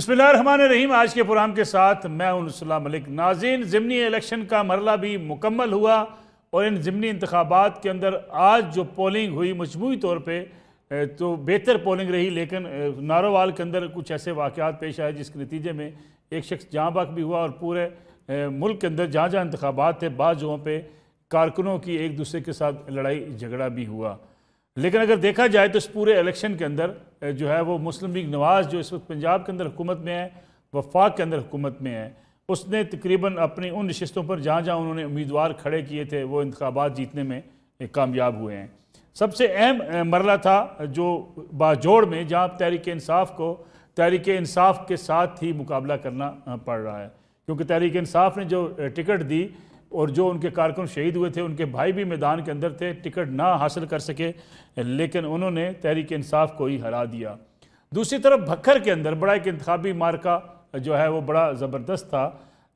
बिस्मिल्लाहिर्रहमानिर्रहीम। आज के प्रोग्राम के साथ मैं हूं सलाम मलिक। नाज़रीन, ज़िमनी इलेक्शन का मरला भी मुकम्मल हुआ और इन ज़िमनी इंतखाबात के अंदर आज जो पोलिंग हुई मजमूई तौर पर तो बेहतर पोलिंग रही, लेकिन नारोवाल के अंदर कुछ ऐसे वाक़यात पेश आए जिसके नतीजे में एक शख्स जहाँ बाक भी हुआ और पूरे मुल्क के अंदर जहाँ जहाँ इंतखाबात थे बाज़ जगहों पर कारकुनों की एक दूसरे के साथ लड़ाई झगड़ा भी हुआ। लेकिन अगर देखा जाए तो इस पूरे इलेक्शन के अंदर जो है वो मुस्लिम लीग नवाज़ जो इस वक्त पंजाब के अंदर हुकूमत में है, वफाक के अंदर हुकूमत में है, उसने तकरीबन अपनी उन नशिस्तों पर जहाँ जहाँ उन्होंने उम्मीदवार खड़े किए थे वो इंतखाबात जीतने में कामयाब हुए हैं। सबसे अहम मरला था जो बाजोड़ में, जहाँ तहरीक इंसाफ को तहरीक इंसाफ के साथ ही मुकाबला करना पड़ रहा है, क्योंकि तहरीक इंसाफ ने जो टिकट दी और जो उनके कारकुन शहीद हुए थे, उनके भाई भी मैदान के अंदर थे, टिकट ना हासिल कर सके, लेकिन उन्होंने तहरीक इंसाफ को ही हरा दिया। दूसरी तरफ भक्खर के अंदर बड़ा एक इंतखाबी मार्का जो है वो बड़ा ज़बरदस्त था,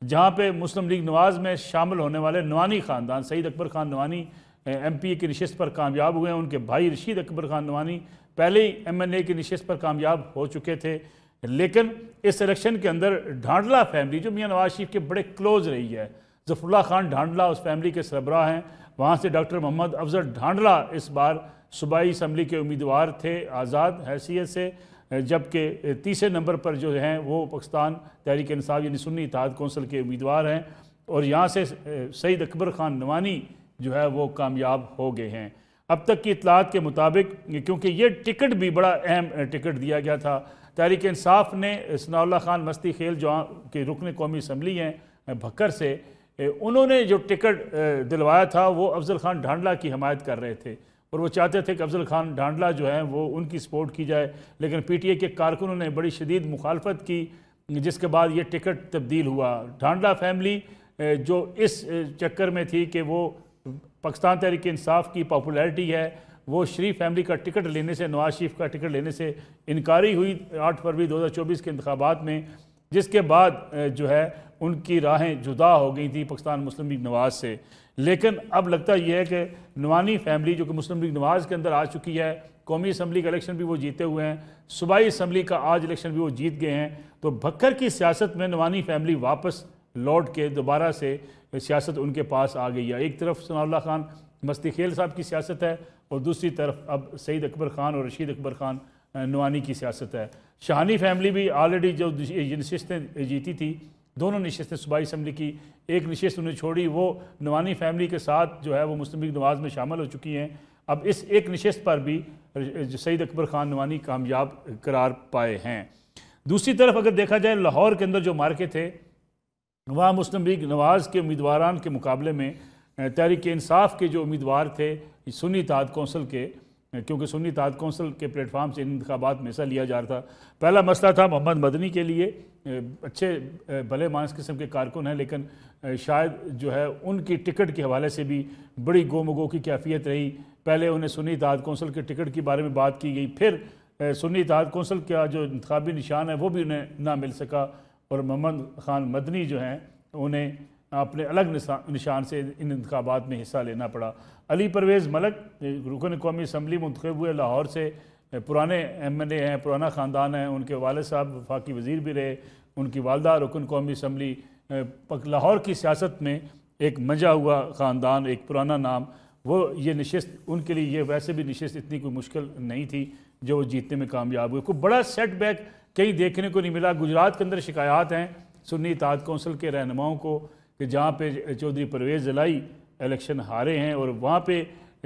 जहाँ पे मुस्लिम लीग नवाज़ में शामिल होने वाले नवानी ख़ानदान, सईद अकबर ख़ान नवानी MP की नशिस्त पर कामयाब हुए हैं। उनके भाई रशीद अकबर ख़ान नवानी पहले ही MNA की नशिस्त पर कामयाब हो चुके थे, लेकिन इस इलेक्शन के अंदर ढांडला फैमिली जो मियाँ नवाज शरीफ के बड़े क्लोज़ रही है, ज़फ़रुल्लाह खान ढांडला उस फैमिली के सरबराह हैं, वहाँ से डॉक्टर मोहम्मद अफजल ढांडला इस बार सूबाई असम्बली के उम्मीदवार थे आज़ाद हैसियत से, जबकि तीसरे नंबर पर जो हैं वो पाकिस्तान तहरीक इंसाफ यानी सुन्नी इत्तेहाद कौंसिल के उम्मीदवार हैं, और यहाँ से सईद अकबर ख़ान नवानी जो है वो कामयाब हो गए हैं। अब तक की इतलात के मुताबिक, क्योंकि ये टिकट भी बड़ा अहम टिकट दिया गया था, तहरीक इंसाफ ने सनाउल्लाह खान मस्ती खेल जो कि रुकन कौमी असम्बली हैं भक्कर से, उन्होंने जो टिकट दिलवाया था वो अफजल खान ढांडला की हमायत कर रहे थे और वो चाहते थे कि अफजल खान ढांडला जो है वो उनकी सपोर्ट की जाए, लेकिन PTA के कारकुनों ने बड़ी शदीद मुखालफत की, जिसके बाद ये टिकट तब्दील हुआ। ढांडला फैमिली जो इस चक्कर में थी कि वो पाकिस्तान तहरीक इंसाफ की पॉपुलैरिटी है, वो शरीफ फैमिली का टिकट लेने से, नवाज शरीफ का टिकट लेने से इनकारी हुई 8 फरवरी 2024 के इंतखाबात में, जिसके बाद जो है उनकी राहें जुदा हो गई थी पाकिस्तान मुस्लिम लीग नवाज़ से। लेकिन अब लगता यह है कि नवानी फैमिली जो कि मुस्लिम लीग नवाज़ के अंदर आ चुकी है, कौमी असम्बली का इलेक्शन भी वो जीते हुए हैं, सूबाई असम्बली का आज इलेक्शन भी वो जीत गए हैं, तो भक्कर की सियासत में नवानी फैमिली वापस लौट के दोबारा से सियासत उनके पास आ गई है। एक तरफ सनाउल्लाह खान मस्ती खेल साहब की सियासत है और दूसरी तरफ अब सईद अकबर ख़ान और रशीद अकबर ख़ान नवानी की सियासत है। शाहानी फैमिली भी ऑलरेडी जो नशिस्तें जीती थी, दोनों नशिस्तें सूबाई असम्बली की, एक नशिस्त उन्हें छोड़ी, वो नवानी फैमिली के साथ जो है वो मुस्लिम लीग नवाज़ में शामिल हो चुकी हैं। अब इस एक नशिस्त पर भी सईद अकबर ख़ान नवानी कामयाब करार पाए हैं। दूसरी तरफ अगर देखा जाए लाहौर के अंदर जो मार्के थे, वहाँ मुस्लिम लीग नवाज़ के उम्मीदवारान के मुकाबले में तहरीक इंसाफ के जो उम्मीदवार थे सुन्नी इत्तेहाद कौंसिल के, क्योंकि सुन्नी इत्तेहाद कौंसिल के प्लेटफार्म से इन इंतखाबात में हिस्सा लिया जा रहा था। पहला मसला था मोहम्मद मदनी के लिए, अच्छे भले मानस किस्म के कारकुन हैं, लेकिन शायद जो है उनकी टिकट के हवाले से भी बड़ी गोमगो की कैफियत रही। पहले उन्हें सुन्नी इत्तेहाद कौंसिल के टिकट के बारे में बात की गई, फिर सुन्नी इत्तेहाद कौंसिल का जो इंतखाबी निशान है वो भी उन्हें ना मिल सका, और मोहम्मद खान मदनी जो हैं उन्हें अपने अलग निशान से इन इंतखाबात में हिस्सा लेना पड़ा। अली परवेज़ मलक रुकन कौमी असम्बली मुंतखब हुए, लाहौर से पुराने MNA हैं, पुराना ख़ानदान है, उनके वालिद साहब वफाकी वज़ीर भी रहे, उनकी वालदा रुकन कौमी असम्बली। लाहौर की सियासत में एक मजा हुआ ख़ानदान, एक पुराना नाम, वो ये नशिस्त उनके लिए, ये वैसे भी नशिस्त इतनी कोई मुश्किल नहीं थी जो वो जीतने में कामयाब हुए। कोई बड़ा सेटबैक कहीं देखने को नहीं मिला। गुजरात के अंदर शिकायत हैं सुन्नी इत्तेहाद कौंसिल के रहनुमाओं को कि जहाँ पे चौधरी परवेज़ जलाई इलेक्शन हारे हैं, और वहाँ पे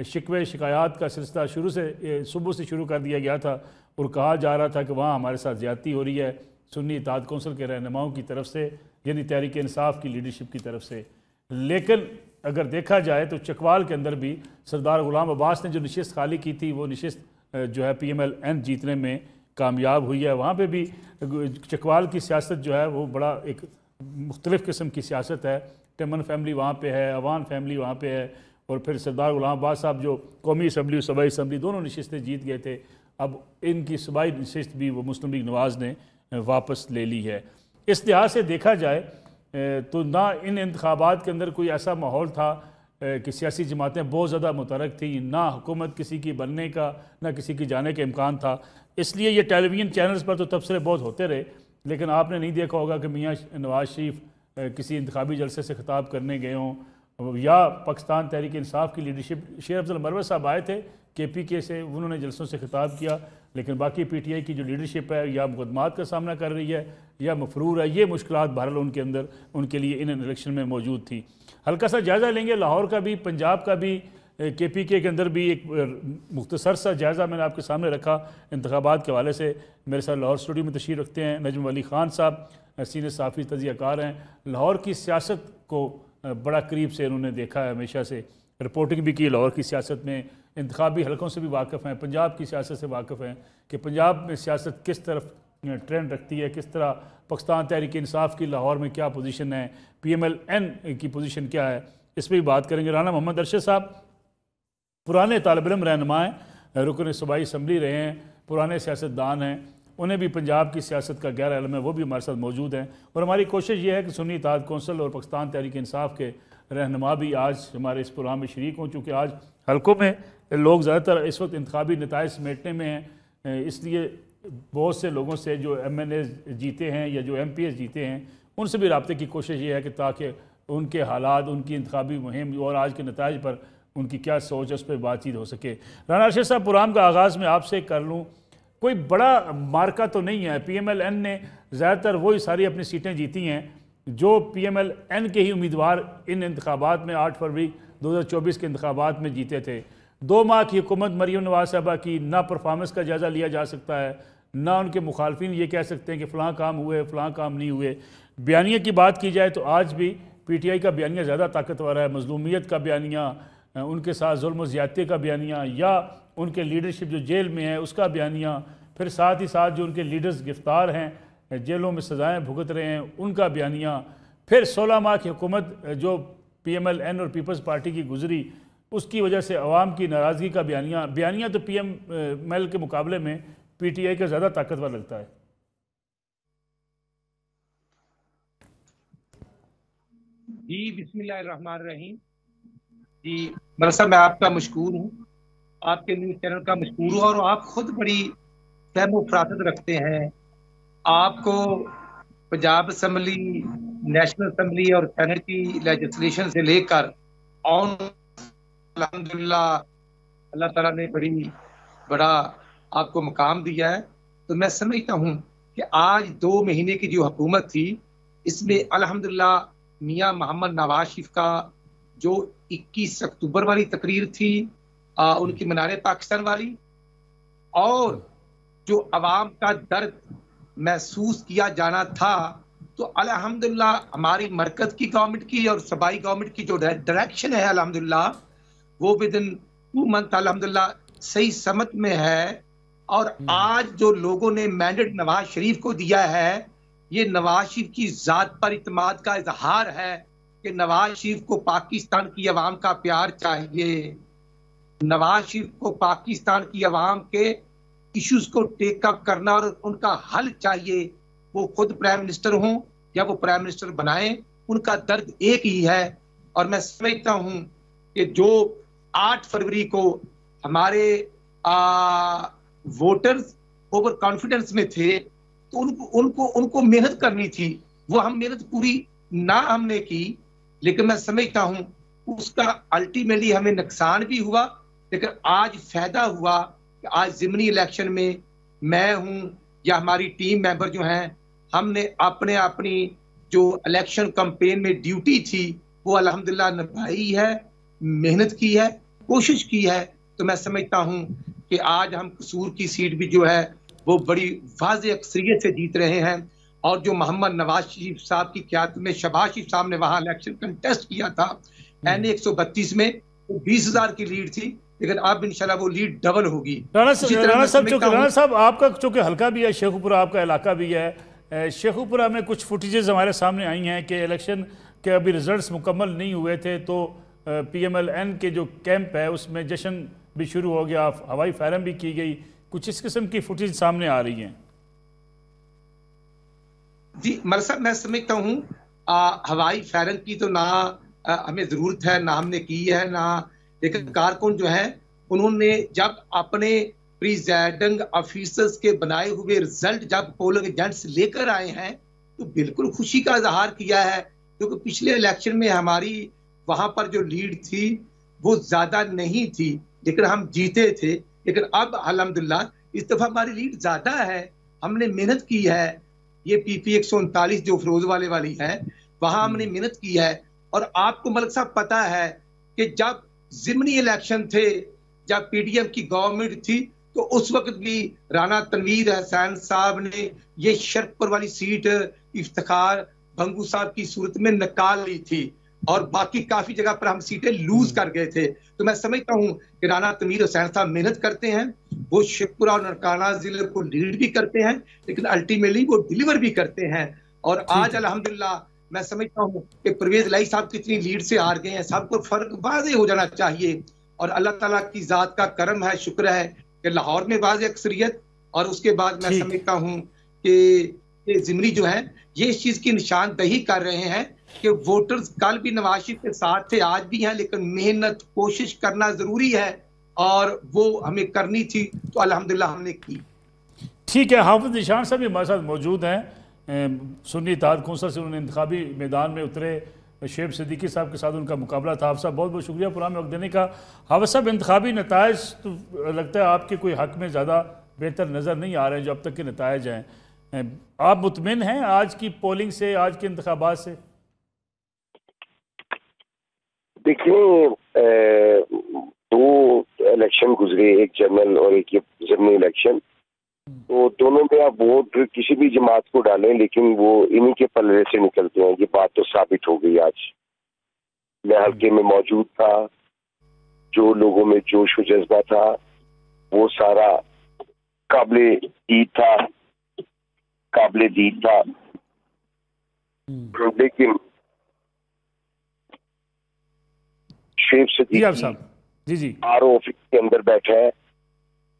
शिकवे शिकायत का सिलसिला शुरू से सुबह से शुरू कर दिया गया था और कहा जा रहा था कि वहाँ हमारे साथ ज़्यादती हो रही है सुन्नी इत्तेहाद कौंसिल के रहनुमाओं की तरफ से, यानी तहरीक इंसाफ की लीडरशिप की तरफ से। लेकिन अगर देखा जाए तो चकवाल के अंदर भी सरदार गुलाम अब्बास ने जो नशिस्त खाली की थी वो नशिस्त जो है PMLN जीतने में कामयाब हुई है। वहाँ पे भी चकवाल की सियासत जो है वो बड़ा एक मुख्तलिफ़ किस्म की सियासत है। टिमन फैमिली वहाँ पे है, अवान फैमिली वहाँ पे है, और फिर सरदार गुलाम अब्बास साहब जो कौमी असम्बली और सूबाई असम्बली दोनों नशिस्तें जीत गए थे, अब इनकी सूबाई नशिस्त भी वो मुस्लिम लीग नवाज़ ने वापस ले ली है। इस लिहाज से देखा जाए तो ना इन इंतखाबात के अंदर कोई ऐसा माहौल था कि सियासी जमातें बहुत ज़्यादा मुतरक थी, ना हुकूमत किसी की बनने का, ना किसी की जाने का इम्कान था। इसलिए ये टेलीविज़न चैनल्स पर तो तबसरे बहुत होते रहे, लेकिन आपने नहीं देखा होगा कि मियाँ नवाज शरीफ किसी इंतखाबी जलसे से खिताब करने गए हों, या पाकिस्तान तहरीक इंसाफ की लीडरशिप, शेर अफजल मरवत साहब आए थे KPK से, उन्होंने जलसों से खिताब किया, लेकिन बाकी PTI की जो लीडरशिप है या मुकदमात का सामना कर रही है या मफरूर है, ये मुश्किलात बहरहाल उनके अंदर उनके लिए इन इलेक्शन में मौजूद थी। हल्का सा जायज़ा लेंगे लाहौर का भी, पंजाब का भी, KPK के अंदर भी एक मुख्तसर सा जायज़ा मैंने आपके सामने रखा इंतखाबात के हवाले से। मेरे साथ लाहौर स्टूडियो में तशरीफ़ रखते हैं नजम वली ख़ान साहब, सीनियर सहाफ़ी तजियाकार हैं, लाहौर की सियासत को बड़ा करीब से इन्होंने देखा है, हमेशा से रिपोर्टिंग भी की लाहौर की सियासत में, इंतखाबी हलकों से भी वाकिफ़ हैं, पंजाब की सियासत से वाकिफ़ हैं कि पंजाब में सियासत किस तरफ ट्रेंड रखती है, किस तरह पाकिस्तान तहरीक इंसाफ की लाहौर में क्या पोजीशन है, PMLN की पोजीशन क्या है, इस पर भी बात करेंगे। राना मोहम्मद अरशद साहब पुराने तालिब इल्म रहनुमा हैं, रुकन सूबाई असम्बली रहे हैं, पुराने सियासतदान हैं, उन्हें भी पंजाब की सियासत का गहरा इल्म है, वो भी हमारे साथ मौजूद हैं। और हमारी कोशिश ये है कि सुन्नी इत्तेहाद कौंसिल और पाकिस्तान तहरीक इंसाफ के रहनुमा भी आज हमारे इस प्रोग्राम में शरीक हों, चूँकि आज हलकों में लोग ज़्यादातर इस वक्त इंतखाबी नताइज समेटने में हैं, इसलिए बहुत से लोगों से जो MNA जीते हैं या जो MPs जीते हैं उनसे भी रब्ते की कोशिश ये है कि ताकि उनके हालात, उनकी इंतखाबी मुहिम और आज के नताइज पर उनकी क्या सोच है उस पर बातचीत हो सके। राना अरशद साहब, प्रोग्राम का आगाज़ में आपसे कर लूँ, कोई बड़ा मार्का तो नहीं है, PMLN ने ज़्यादातर वही सारी अपनी सीटें जीती हैं जो PMLN के ही उम्मीदवार इन इंतखाबात में 8 फरवरी 2024 के इंतखाबात में जीते थे। 2 माह की हुकूमत मरीम नवाज साहबा की ना परफॉर्मेंस का जायज़ा लिया जा सकता है, ना उनके मुखालफिन ये कह सकते हैं कि फ़लाँ काम हुए फ़लाँ काम नहीं हुए। बयानिया की बात की जाए तो आज भी PTI का बयानिया ज़्यादा ताकतवर है, मजलूमियत का बयानिया, उनके साथ जुल्म ज़्यादती का बयानिया, या उनके लीडरशिप जो जेल में है उसका बयानिया, फिर साथ ही साथ जो उनके लीडर्स गिरफ्तार हैं, जेलों में सज़ाएँ भुगत रहे हैं, उनका बयानिया, फिर 16 माह की हुकूमत जो PMLN और पीपल्स पार्टी की गुजरी उसकी वजह से अवाम की नाराज़गी का बयानिया तो PML के मुकाबले में PTI का ज़्यादा ताकतवर लगता है। जी बिस्मिल्लाहिर्रहमानिर्रहीम। जी मरहबा साहब, मैं आपका मशकूर हूँ, आपके न्यूज़ चैनल का मशकूर हूँ, और आप खुद बड़ी फहम फरासत रखते हैं। आपको पंजाब असम्बली, नेशनल असम्बली और सेनेट की लेजिस्लेशन से लेकर ऑन अल्हम्दुलिल्लाह अल्लाह ताला ने बड़ा आपको मकाम दिया है। तो मैं समझता हूँ कि आज 2 महीने की जो हुकूमत थी इसमें अल्हम्दुलिल्लाह मियाँ मोहम्मद नवाज शरीफ का जो 21 अक्टूबर वाली तकरीर थी, उनकी मीनार पाकिस्तान वाली, और जो अवाम का दर्द महसूस किया जाना था, तो अल्हम्दुलिल्लाह हमारी मरकज की गवर्नमेंट की और सूबाई गवर्नमेंट की जो डायरेक्शन है अल्हम्दुलिल्लाह वो विद इन 2 मंथ अल्हम्दुलिल्लाह सही समत में है। और आज जो लोगों ने मैंडेट नवाज शरीफ को दिया है, ये नवाज शरीफ की जात पर इत्मीनान का इजहार है कि नवाज शरीफ को पाकिस्तान की अवाम का प्यार चाहिए, नवाज शरीफ को पाकिस्तान की अवाम के इश्यूज को टेकअप करना और उनका हल चाहिए। वो खुद प्राइम मिनिस्टर हों या वो प्राइम मिनिस्टर बनाएं, उनका दर्द एक ही है। और मैं समझता हूं कि जो 8 फरवरी को हमारे वोटर्स ओवर कॉन्फिडेंस में थे, तो उनको मेहनत करनी थी, वो हम मेहनत पूरी ना हमने की, लेकिन मैं समझता हूं उसका अल्टीमेटली हमें नुकसान भी हुआ। लेकिन आज फायदा हुआ कि आज ज़िमनी इलेक्शन में मैं हूं या हमारी टीम मेंबर जो हैं, हमने अपनी जो इलेक्शन कैंपेन में ड्यूटी थी वो अल्हम्दुलिल्लाह निभाई है, मेहनत की है, कोशिश की है। तो मैं समझता हूं कि आज हम कसूर की सीट भी जो है वो बड़ी वाज़ेह अक्सरियत से जीत रहे हैं। और जो मोहम्मद नवाज शरीफ साहब की क़यादत में शहबाज शरीफ साहब ने वहां इलेक्शन कंटेस्ट किया था NA 132 में, तो 20,000 की लीड थी, लेकिन अब इंशाल्लाह वो लीड डबल होगी। राना साहब, आपका चूँकि हल्का भी है, शेखुपुरा आपका इलाका भी है, शेखुपुरा में कुछ फुटेजेस हमारे सामने आई हैं कि इलेक्शन के अभी रिजल्ट्स मुकम्मल नहीं हुए थे, तो PMLN के जो कैंप है उसमें जश्न भी शुरू हो गया, हवाई फायरिंग भी की गई, कुछ इस किस्म की फुटेज सामने आ रही हैं। जी मर साहब, मैं समझता हूँ हवाई फायरिंग की तो ना हमें ज़रूरत है, ना हमने की है, ना, लेकिन कारकुन जो है उन्होंने जब अपने प्रिजाइडिंग ऑफिसर्स के बनाए हुए रिजल्ट जब पोलिंग एजेंट्स लेकर आए हैं तो बिल्कुल खुशी का इजहार किया है, क्योंकि पिछले इलेक्शन में हमारी वहां पर जो लीड थी वो ज्यादा नहीं थी, लेकिन हम जीते थे। लेकिन अब अल्हम्दुलिल्लाह इस दफा हमारी लीड ज्यादा है, हमने मेहनत की है। ये पीपी 139 जो फिरोज वाली है, वहां हमने मेहनत की है। और आपको मलिक साहब पता है कि जब जिमनी इलेक्शन थे, जब पीडीएम की गवर्नमेंट थी, तो उस वक्त भी राना तनवीर हसैन साहब ने ये शरकपुर वाली सीट इफ्तिखार भंगू साहब की सूरत में निकाल ली थी, और बाकी काफी जगह पर हम सीटें लूज कर गए थे। तो मैं समझता हूं कि राना तनवीर हुसैन साहब मेहनत करते हैं, वो शेखपुरा और ननकाना जिले को लीड भी करते हैं, लेकिन अल्टीमेटली वो डिलीवर भी करते हैं। और आज अल्हम्दुलिल्लाह मैं समझता हूं कि परवेज लाई साहब कितनी लीड से हार गए हैं, सबको फर्क वाज़ेह हो जाना चाहिए। और अल्लाह ताला की जात का करम है, शुक्र है कि लाहौर में वाज़ेह अक्सरियत, और उसके बाद मैं समझता हूं कि जिमनी जो है ये इस चीज की निशानदही कर रहे हैं कि वोटर्स कल भी नवाज शरीफ के साथ थे, आज भी हैं, लेकिन मेहनत कोशिश करना जरूरी है, और वो हमें करनी थी, तो अल्हम्दुलिल्लाह हमने की। ठीक है, हाफिज निशान साहब भी हमारे साथ मौजूद हैं, सुन्नी इत्तेहाद कौंसिल से उन्होंने इंतखाबी मैदान में उतरे, शेब सिद्दीकी साहब के साथ उनका मुकाबला था। हाफिज साहब बहुत बहुत शुक्रिया प्रोग्राम में वक्त देने का। हाफिज साहब, इंतखाबी नताइज तो लगता है आपके कोई हक में ज़्यादा बेहतर नज़र नहीं आ रहे हैं जो अब तक के नताइज हैं, आप मुतमिन हैं आज की पोलिंग से, आज के इंतखाबात से? देखिए, दो इलेक्शन गुजरे, एक जनरल और एक ये ज़िमनी इलेक्शन, तो दोनों में आप वोट किसी भी जमात को डालें लेकिन वो इन्हीं के पल्ले से निकलते हैं, ये बात तो साबित हो गई। आज मैं हल्के में मौजूद था, जो लोगों में जोश व जज्बा था वो सारा काबिले दीद था, लेकिन शेख सिद्दीकी जी आरओ ऑफिस के अंदर बैठा है,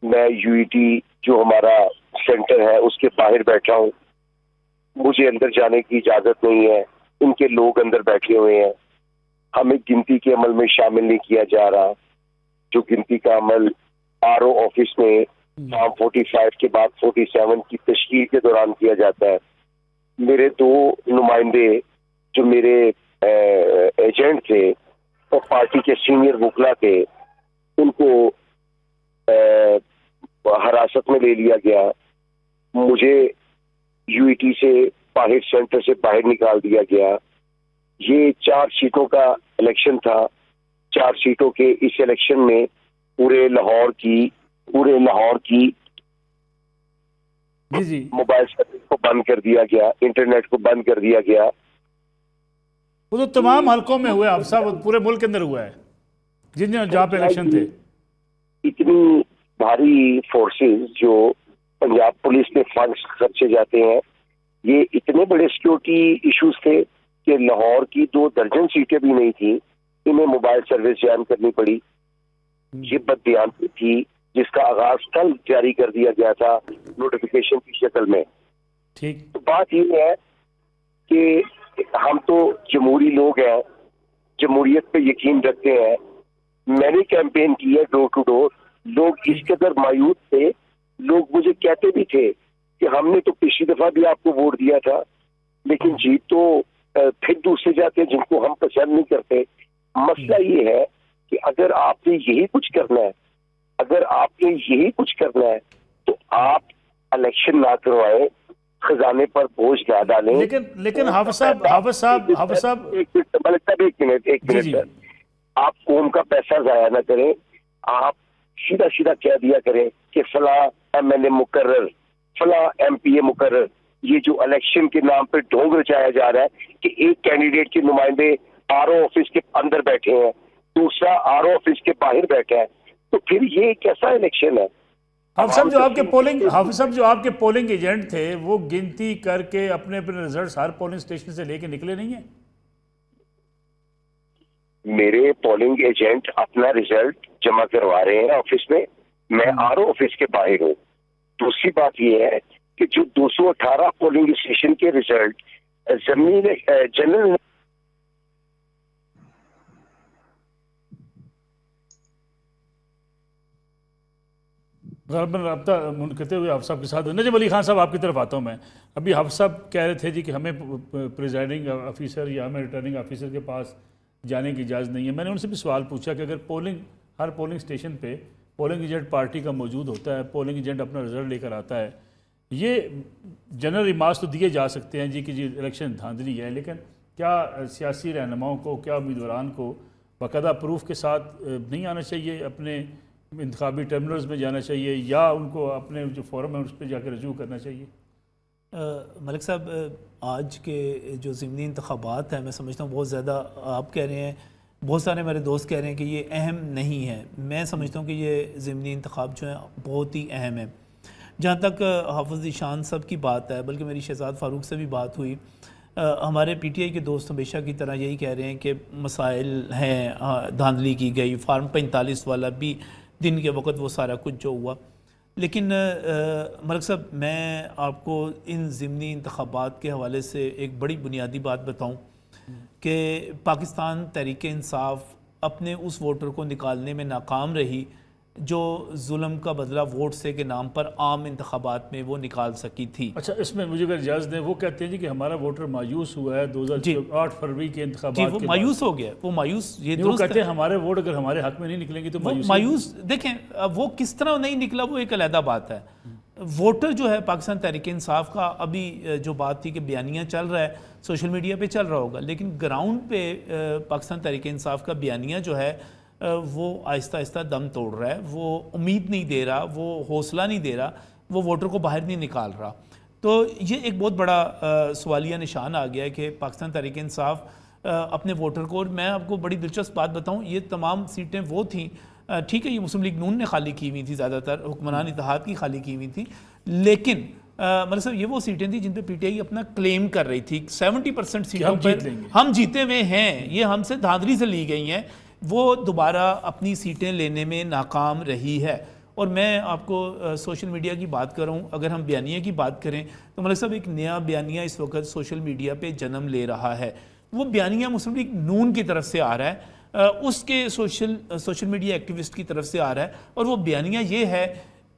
मैं यूईटी जो हमारा सेंटर है उसके बाहर बैठा हूँ, मुझे अंदर जाने की इजाजत नहीं है, इनके लोग अंदर बैठे हुए हैं, हमें गिनती के अमल में शामिल नहीं किया जा रहा। जो गिनती का अमल आरओ ऑफिस में फॉर्म 45 के बाद 47 की तशकील के दौरान किया जाता है। मेरे दो नुमाइंदे जो मेरे एजेंट थे और पार्टी के सीनियर वकला थे, उनको हिरासत में ले लिया गया, मुझे यूईटी से बाहर, सेंटर से बाहर निकाल दिया गया। ये 4 सीटों का इलेक्शन था, 4 सीटों के इस इलेक्शन में पूरे लाहौर की मोबाइल सर्विस को बंद कर दिया गया, इंटरनेट को बंद कर दिया गया। वो तो तमाम हलकों में हुआ है साहब, पूरे मुल्क के अंदर हुआ है जिन जहाँ पे इलेक्शन थे। इतनी भारी फोर्सेस जो पंजाब पुलिस के फंड्स खर्चे जाते हैं, ये इतने बड़े सिक्योरिटी इश्यूज थे कि लाहौर की 2 दर्जन सीटें भी नहीं थी, इन्हें मोबाइल सर्विस जैम करनी पड़ी। ये बददियानती थी जिसका आगाज कल जारी कर दिया गया था नोटिफिकेशन की शक्ल में। ठीक, तो बात ये है कि हम तो जमहूरी लोग हैं, जमहूरियत पे यकीन रखते हैं। मैंने कैंपेन की है डोर टू डोर, लोग इस कदर मायूस थे, लोग मुझे कहते भी थे कि हमने तो पिछली दफा भी आपको वोट दिया था, लेकिन जीत तो फिर दूसरे जाते हैं जिनको हम पसंद नहीं करते। मसला ये है कि अगर आपने यही कुछ करना है, तो आप इलेक्शन ना करवाएं, खजाने पर बोझ ना डालें। लेकिन हाफिज साहब एक मिनट आप कौम का पैसा जाया ना करें। आप सीधा कह दिया करें कि फला एमएलए मुकर्रर, फला एमपीए मुकर्रर। ये जो इलेक्शन के नाम पे ढोंग रचाया जा रहा है कि एक कैंडिडेट के नुमाइंदे आरओ ऑफिस के अंदर बैठे हैं, दूसरा आरओ ऑफिस के बाहर बैठा है, तो फिर ये कैसा इलेक्शन है? हाफिज साहब, जो आपके पोलिंग एजेंट थे वो गिनती करके अपने अपने रिजल्ट हर पोलिंग स्टेशन से लेके निकले नहीं है? मेरे पोलिंग एजेंट अपना रिजल्ट जमा करवा रहे हैं ऑफिस में, मैं आरओ ऑफिस के बाहर हूँ। दूसरी बात यह है कि जो 218 पोलिंग स्टेशन के रिजल्ट जनरल गलबन रब्ता मुनक़ते हुए हाफ़िज़ साहब के साथ नजम अली खान साहब आपकी तरफ आता हूँ मैं। अभी हाफ़िज़ साहब कह रहे थे जी कि हमें प्रिजाइडिंग ऑफिसर या हमें रिटर्निंग ऑफिसर के पास जाने की इजाज़त नहीं है। मैंने उनसे भी सवाल पूछा कि अगर हर पोलिंग स्टेशन पे पोलिंग एजेंट पार्टी का मौजूद होता है, पोलिंग एजेंट अपना रिजल्ट लेकर आता है, ये जनरल रिमार्क्स तो दिए जा सकते हैं जी कि जी इलेक्शन धांधली है, लेकिन क्या सियासी रहनुमाओं को, क्या उम्मीदवारान को बाकायदा प्रूफ के साथ नहीं आना चाहिए, अपने इंतखाबी टर्मिनल्स में जाना चाहिए, या उनको अपने जो फोरम है उस पर जाकर रजू करना चाहिए? मलिक साहब, आज के जो ज़िमनी इंतखाबात हैं, मैं समझता हूँ बहुत ज़्यादा, आप कह रहे हैं, बहुत सारे मेरे दोस्त कह रहे हैं कि ये अहम नहीं है। मैं समझता हूँ कि ये ज़िमनी इंतखाब जो है बहुत ही अहम है। जहाँ तक हाफ़िज़ ज़ीशान साहब की बात है, बल्कि मेरी शहजाद फ़ारूक से भी बात हुई, हमारे PTI के दोस्त हमेशा की तरह यही कह रहे हैं कि मसाइल हैं, धांधली की गई, फार्म 45 वाला भी दिन के वक्त वो सारा कुछ जो हुआ। लेकिन मलिक साहब, मैं आपको इन ज़िमनी इंतखाबात के हवाले से एक बड़ी बुनियादी बात बताऊं कि पाकिस्तान तहरीक इंसाफ अपने उस वोटर को निकालने में नाकाम रही जो जुल्म का बदला वोट से के नाम पर आम इंतखाबात में वो निकाल सकी थी। अच्छा, इसमें मुझे अगर इजाज़त दें, वो कहते हैं जी कि हमारा वोटर मायूस हुआ है 2008 फरवरी के इंतखाबात, वो मायूस हो गया, वो मायूस, ये वो कहते हैं हमारे वोट अगर हमारे हक में नहीं निकलेंगे तो मायूस। देखें, वो किस तरह नहीं निकला वो एक अलग बात है। वोटर जो है पाकिस्तान तहरीक इंसाफ का, अभी जो बात थी कि बयानिया चल रहा है, सोशल मीडिया पे चल रहा होगा, लेकिन ग्राउंड पे पाकिस्तान तहरीक इंसाफ का बयानिया जो है वो आहिस्ता आहिस्ता दम तोड़ रहा है, वो उम्मीद नहीं दे रहा, वो हौसला नहीं दे रहा, वो वोटर को बाहर नहीं निकाल रहा। तो ये एक बहुत बड़ा सवालिया निशान आ गया है कि पाकिस्तान तहरीक इंसाफ अपने वोटर को, और मैं आपको बड़ी दिलचस्प बात बताऊं, ये तमाम सीटें वो थीं, ठीक है, ये मुस्लिम लीग नून ने खाली की हुई थी, ज़्यादातर हुक्मरान इत्तेहाद की खाली की हुई थी, लेकिन मतलब साहब ये वो सीटें थी जिन पे PTI अपना क्लेम कर रही थी 70% सीटों पर हम जीते हुए हैं, ये हमसे धांधली से ली गई हैं, वो दोबारा अपनी सीटें लेने में नाकाम रही है। और मैं आपको सोशल मीडिया की बात कर रहा हूँ, अगर हम बयानिया की बात करें तो मलिक साहब एक नया बयानिया इस वक्त सोशल मीडिया पे जन्म ले रहा है। वो बयानिया मुस्लिम लीग नून की तरफ से आ रहा है, उसके सोशल मीडिया एक्टिविस्ट की तरफ से आ रहा है, और वो बयानिया ये है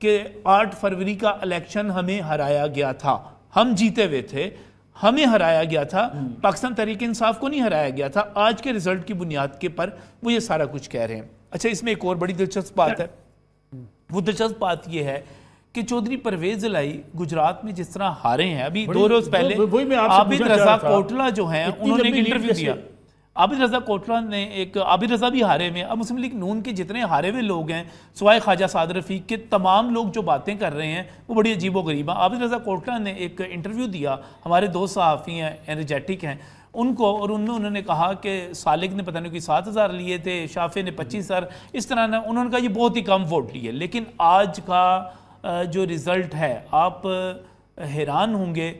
कि 8 फरवरी का इलेक्शन हमें हराया गया था, हम जीते हुए थे, हमें हराया गया था, पाकिस्तान तहरीक इंसाफ को नहीं हराया गया था। आज के रिजल्ट की बुनियाद के पर वो ये सारा कुछ कह रहे हैं। अच्छा, इसमें एक और बड़ी दिलचस्प बात है, वो दिलचस्प बात ये है कि चौधरी परवेज इलाही गुजरात में जिस तरह हारे हैं, अभी 2 रोज पहले आबिद रजा कोटला जो हैं उन्होंने एक इंटरव्यू दिया, आबिद रजा कोटला ने एक, आबिद रजा भी हारे में, अब मुस्लिम लीग नून के जितने हारे हुए लोग हैं सिवाय ख्वाजा साद रफीक के, तमाम लोग जो बातें कर रहे हैं वो बड़ी अजीब गरीब है। आबिद रजा कोटला ने एक इंटरव्यू दिया, हमारे 2 सहाफ़ी हैं, एनर्जेटिक हैं उनको, और उन्होंने कहा कि सालिक ने पता नहीं कोई 7,000 लिए थे, शाफे ने 25,000, इस तरह ना उन्होंने कहा ये बहुत ही कम वोट लिए। लेकिन आज का जो रिज़ल्ट है, आप हैरान होंगे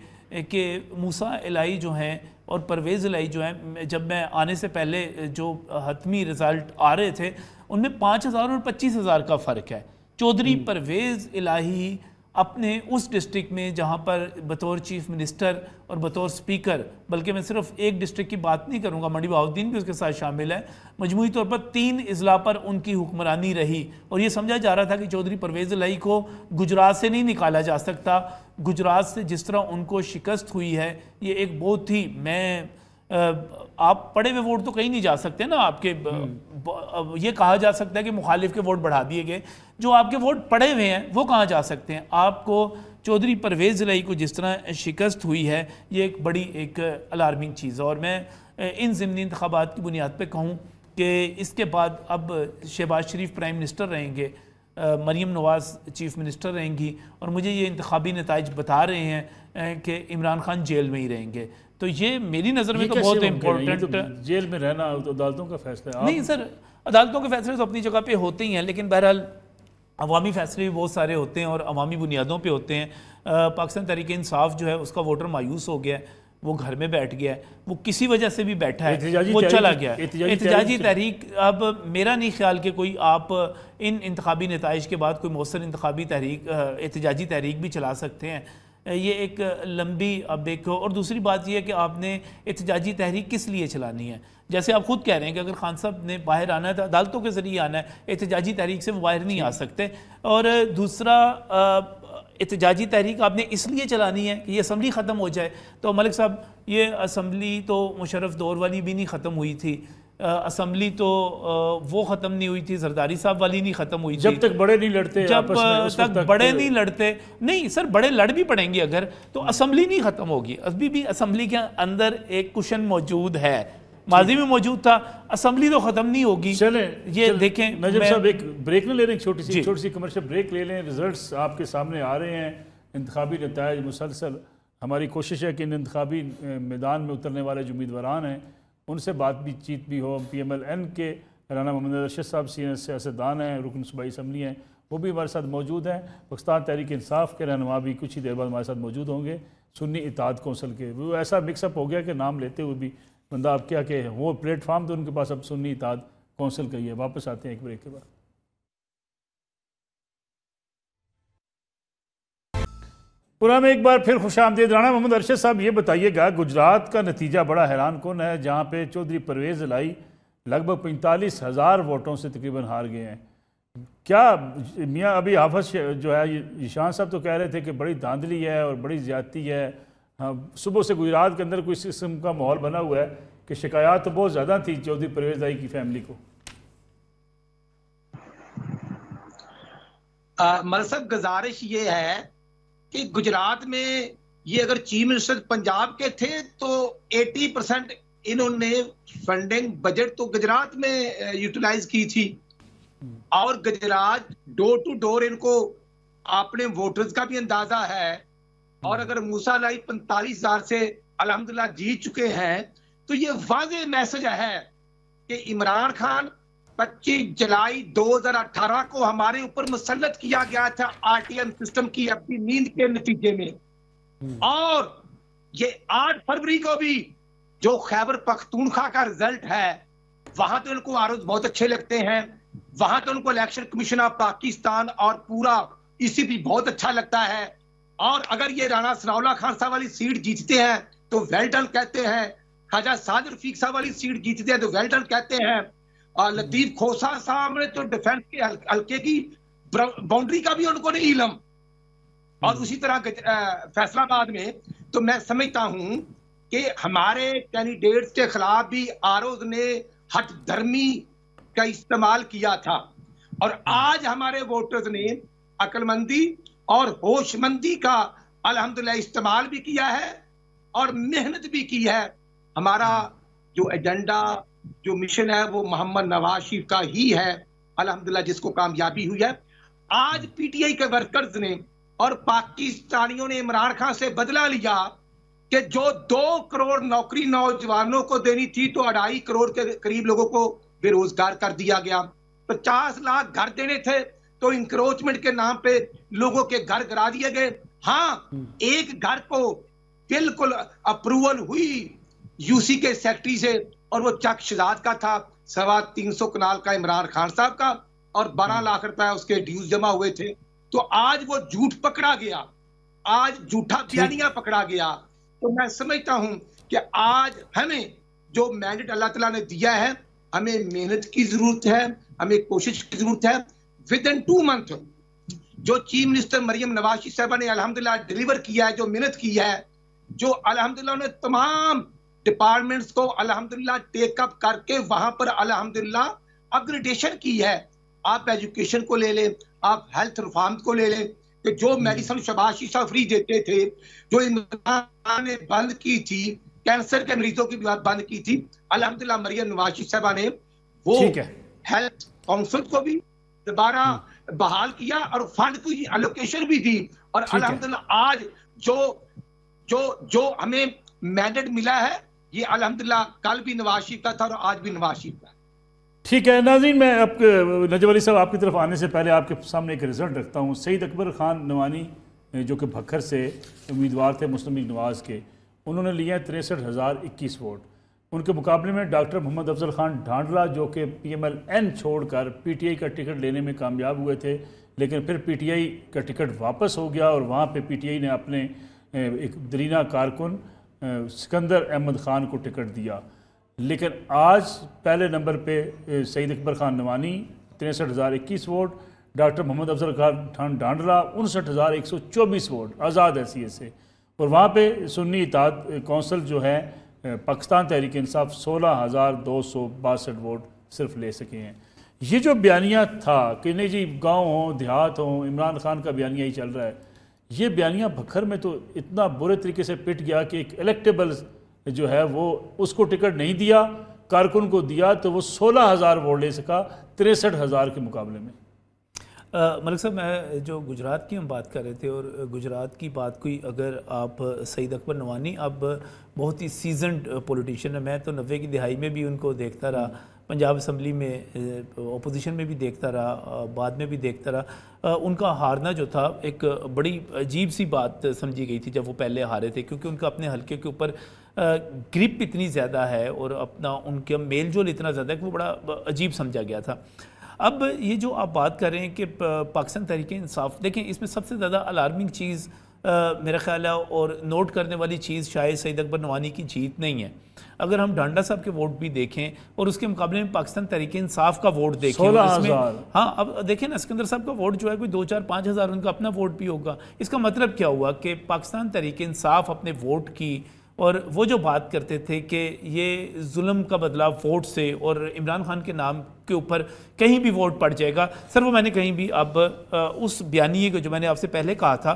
कि मूसा इलाही जो हैं और परवेज़ इलाही जो हैं, जब मैं आने से पहले जो हतमी रिज़ल्ट आ रहे थे उनमें 5,000 और 25,000 का फ़र्क है। चौधरी परवेज़ इलाही अपने उस डिस्ट्रिक्ट में जहाँ पर बतौर चीफ मिनिस्टर और बतौर स्पीकर, बल्कि मैं सिर्फ एक डिस्ट्रिक्ट की बात नहीं करूँगा, मंडी बहाउद्दीन भी उसके साथ शामिल है, मजमूई तौर पर 3 अजला पर उनकी हुक्मरानी रही, और ये समझा जा रहा था कि चौधरी परवेज़ इलाही को गुजरात से नहीं निकाला जा सकता। गुजरात से जिस तरह उनको शिकस्त हुई है, ये एक बहुत ही, आप पढ़े हुए वोट तो कहीं नहीं जा सकते ना, आपके ये कहा जा सकता है कि मुखालिफ के वोट बढ़ा दिए गए, जो आपके वोट पड़े हुए हैं वो कहाँ जा सकते हैं। आपको चौधरी परवेज़ इलाही को जिस तरह शिकस्त हुई है, ये एक बड़ी एक अलार्मिंग चीज़ है। और मैं इन ज़िमनी इंतखाबात की बुनियाद पर कहूँ कि इसके बाद अब शहबाज शरीफ प्राइम मिनिस्टर रहेंगे, मरीम नवाज़ चीफ मिनिस्टर रहेंगी, और मुझे ये इंतखाबी नताइज बता रहे हैं कि इमरान खान जेल में ही रहेंगे। तो ये मेरी नज़र में तो बहुत इम्पोर्टेंट, जेल में रहना तो अदालतों का फैसला है। नहीं सर, अदालतों के फैसले तो अपनी जगह पे होते ही हैं, लेकिन बहरहाल अवामी फैसले भी बहुत सारे होते हैं और अवामी बुनियादों पे होते हैं। पाकिस्तान तहरीक इंसाफ जो है उसका वोटर मायूस हो गया है, वो घर में बैठ गया है, वो किसी वजह से भी बैठा है, वो चला गया। एहतजाजी तहरीक, अब मेरा नहीं ख्याल कि कोई आप इन इंतखाबी नताइज के बाद कोई मौसर इंतखाबी तहरीक, एहतजाजी तहरीक भी चला सकते हैं, ये एक लंबी अब एक, और दूसरी बात यह है कि आपने एहतजाजी तहरीक किस लिए चलानी है। जैसे आप खुद कह रहे हैं कि अगर खान साहब ने बाहर आना है तो अदालतों के ज़रिए आना है, एहतजाजी तहरीक से वो बाहर नहीं आ सकते। और दूसरा, एहतजाजी तहरीक आपने इसलिए चलानी है कि ये असम्बली ख़त्म हो जाए। तो मलिक साहब, ये असम्बली तो मुशर्रफ दौर वाली भी नहीं ख़त्म हुई थी, असम्बली तो वो ख़त्म नहीं हुई थी, जरदारी साहब वाली नहीं ख़त्म हुई थी। जब तक बड़े नहीं लड़ते, जब तक बड़े नहीं लड़ते, नहीं सर, बड़े लड़ भी पड़ेंगे अगर, तो असम्बली नहीं ख़त्म होगी। अभी भी असम्बली के अंदर एक कुशन मौजूद है, माजी में मौजूद था, असम्बली तो ख़त्म नहीं होगी। चलें, ये देखें नजम साहब, एक ब्रेक नहीं ले रहे हैं, छोटी सी कमर्शियल ब्रेक ले लें। रिजल्ट्स आपके सामने आ रहे हैं, इंतखाबी नतायज मुसलसल। हमारी कोशिश है कि इन इंतखाबी मैदान में उतरने वाले जो उम्मीदवार हैं उनसे बातचीत भी हो। PMLN के राना मोहम्मद अरशद साहब सीनियर सियासतदान हैं, रुकन सूबाई असम्बली हैं, वो भी हमारे साथ मौजूद हैं। पाकिस्तान तहरीक इंसाफ के रहनुमा भी कुछ ही देर बाद हमारे साथ मौजूद होंगे, सुन्नी इत्तेहाद कौंसिल के। वो ऐसा मिक्सअप हो गया कि नाम लेते हुए भी बंदा अब क्या कहे, वो प्लेटफार्म तो उनके पास अब सुन्नी इत्तेहाद कौंसिल का ही है। वापस आते हैं एक ब्रेक के बाद। पूरा में एक बार फिर खुशामदीद। राना मोहम्मद अरशद साहब, ये बताइएगा, गुजरात का नतीजा बड़ा हैरान कुन है, जहाँ पे चौधरी परवेज़ इलाही लगभग 45,000 वोटों से तकरीबन हार गए हैं। क्या मियाँ अभी हाफिज जो है, ईशान साहब तो कह रहे थे कि बड़ी धांधली है और बड़ी ज़्यादती है। हाँ, सुबह से गुजरात के अंदर कोई इस किस्म का माहौल बना हुआ है कि शिकायत तो बहुत ज़्यादा थी चौधरी परवेज़ इलाही की फैमिली को। मरसद, गुजारिश ये है कि गुजरात में ये अगर चीफ मिनिस्टर पंजाब के थे तो 80% इन्होंने फंडिंग बजट तो गुजरात में यूटिलाइज की थी, और गुजरात डोर टू डोर इनको अपने वोटर्स का भी अंदाजा है। और अगर मूसा इलाही 45,000 से अल्हम्दुलिल्लाह जीत चुके हैं तो ये वाज़ेह मैसेज है कि इमरान खान 25 जुलाई 2018 को हमारे ऊपर मुसल्लत किया गया था RTM सिस्टम की अपनी नींद के नतीजे में, और ये 8 फरवरी को भी जो खैबर पख्तूनख्वा का रिजल्ट है, वहां तो इनको आरोप बहुत अच्छे लगते हैं, वहां तो उनको इलेक्शन कमीशन ऑफ पाकिस्तान और पूरा ECB बहुत अच्छा लगता है। और अगर ये राणा सनाउल्लाह खान साहब वाली सीट जीतते हैं तो वेल डन कहते हैं, ख्वाजा साद रफीक साहब वाली सीट जीतते हैं तो वेल डन कहते हैं, और लतीफ खोसा साहब ने तो डिफेंस के हल्के की बाउंड्री का भी उनको नहीं इलम, और उसी तरह फैसलाबाद में। तो मैं समझता हूं कि हमारे कैंडिडेट्स के खिलाफ भी आरोज ने हट धर्मी का इस्तेमाल किया था, और आज हमारे वोटर्स ने अक्लमंदी और होशमंदी का अल्हम्दुलिल्लाह इस्तेमाल भी किया है और मेहनत भी की है। हमारा जो एजेंडा, जो मिशन है, वो मोहम्मद नवाज शरीफ का ही है अल्हम्दुलिल्लाह, जिसको कामयाबी हुई है। आज PTI के वर्कर्स ने और पाकिस्तानियों ने इमरान खान से बदला लिया कि जो 2 करोड़ नौकरी नौजवानों को देनी थी तो 2.5 करोड़ के करीब लोगों को बेरोजगार कर दिया गया। 50 लाख घर देने थे तो इंक्रोचमेंट के नाम पे लोगों के घर गिरा दिए गए। हाँ, एक घर को बिल्कुल अप्रूवल हुई UC के सेक्रेटरी से, और वो चक शहजाद का था, 325 कनाल का इमरान खान साहब का, और 12 लाख रुपए उसके ड्यूज जमा हुए थे। तो आज वो झूठ पकड़ा गया, आज झूठा बयानिया पकड़ा गया। तो मैं समझता हूं कि आज हमें जो मैंडेट अल्लाह ताला ने दिया है, हमें मेहनत की जरूरत है, हमें कोशिश की जरूरत है। विद इन 2 मंथ जो चीफ मिनिस्टर मरियम नवाज साहबा ने अल्हम्दुलिल्लाह डिलीवर किया है, जो मेहनत की है, जो अल्हम्दुलिल्लाह ने तमाम डिपार्टमेंट्स को अल्हम्दुलिल्लाह टेकअप करके वहां पर अल्हम्दुलिल्लाह अपग्रेडेशन की है। आप एजुकेशन को ले लें, आप हेल्थ रिफॉर्म को ले लें, कि जो मेडिसिन शहबाज शीशा फ्री देते थे, जो इमरान खान ने बंद की थी, कैंसर के मरीजों की बात बंद की थी, अल्हम्दुलिल्लाह मरियम नवाज साहबा ने वो हेल्थ काउंसिल को भी दोबारा बहाल किया और फंड की एलोकेशन भी दी। और अल्हम्दुलिल्लाह आज जो जो जो हमें मैंडेट मिला है, ये अल्हम्दुलिल्लाह कल भी नवाज शरीफ का था और आज भी नवाज शरीफ का। ठीक है नाज़रीन, मैं आपके नजब अली साहब आपकी तरफ आने से पहले आपके सामने एक रिजल्ट रखता हूँ। सईद अकबर खान नवानी जो कि भक्खर से उम्मीदवार थे मुस्लिम लीग नवाज के, उन्होंने लिए 63,021 वोट। उनके मुकाबले में डॉक्टर मोहम्मद अफजल खान ढांडला जो कि PMLN छोड़कर PTI का टिकट लेने में कामयाब हुए थे, लेकिन फिर पीटीआई का टिकट वापस हो गया और वहाँ पे पीटीआई ने अपने एक दरीना कारकुन सिकंदर अहमद ख़ान को टिकट दिया। लेकिन आज पहले नंबर पे Saeed Akbar Khan Nawani 63,021 vote, doctor Mohammad Afzal Khan Dhandla 59,124 vote आज़ाद हैसियत से, और वहाँ पे सुन्नी इत्तेहाद कौंसिल जो है पाकिस्तान तहरीक इंसाफ 16,262 वोट सिर्फ ले सके हैं। ये जो बयानिया था कि नहीं जी गांव हो देहात हो, इमरान खान का बयानिया ही चल रहा है, ये बयानिया भखर में तो इतना बुरे तरीके से पिट गया कि एक इलेक्टेबल जो है वो उसको टिकट नहीं दिया, कारकुन को दिया तो वो 16,000 वोट ले सका 63,000 के मुकाबले में। मलिक साहब, मैं जो गुजरात की हम बात कर रहे थे और गुजरात की बात कोई अगर आप सईद अकबर नवानी अब बहुत ही सीजनड पॉलिटिशियन है, मैं तो 90 की दिहाई में भी उनको देखता रहा, पंजाब असम्बली में अपोजिशन में भी देखता रहा, बाद में भी देखता रहा। उनका हारना जो था एक बड़ी अजीब सी बात समझी गई थी जब वो पहले हारे थे, क्योंकि उनका अपने हल्के के ऊपर ग्रिप इतनी ज़्यादा है और अपना उनका मेल जोल इतना ज़्यादा है कि वो बड़ा अजीब समझा गया था। अब ये जो आप बात कर रहे हैं कि पाकिस्तान तहरीक इंसाफ, देखें इसमें सबसे ज़्यादा अलार्मिंग चीज़ मेरा ख्याल है और नोट करने वाली चीज़ शायद सईद अकबर नवानी की जीत नहीं है। अगर हम ढांडा साहब के वोट भी देखें और उसके मुकाबले में पाकिस्तान तहरीक इंसाफ का वोट देखें, उसमें हाँ अब देखें ना, सिकंदर साहब का वोट जो है कोई 2-4-5 हज़ार उनका अपना वोट भी होगा। इसका मतलब क्या हुआ कि पाकिस्तान तहरीक इंसाफ अपने वोट की, और वो जो बात करते थे कि ये जुल्म का बदला वोट से और इमरान खान के नाम के ऊपर कहीं भी वोट पड़ जाएगा, सर वो मैंने कहीं भी अब उस बयानिए को जो मैंने आपसे पहले कहा था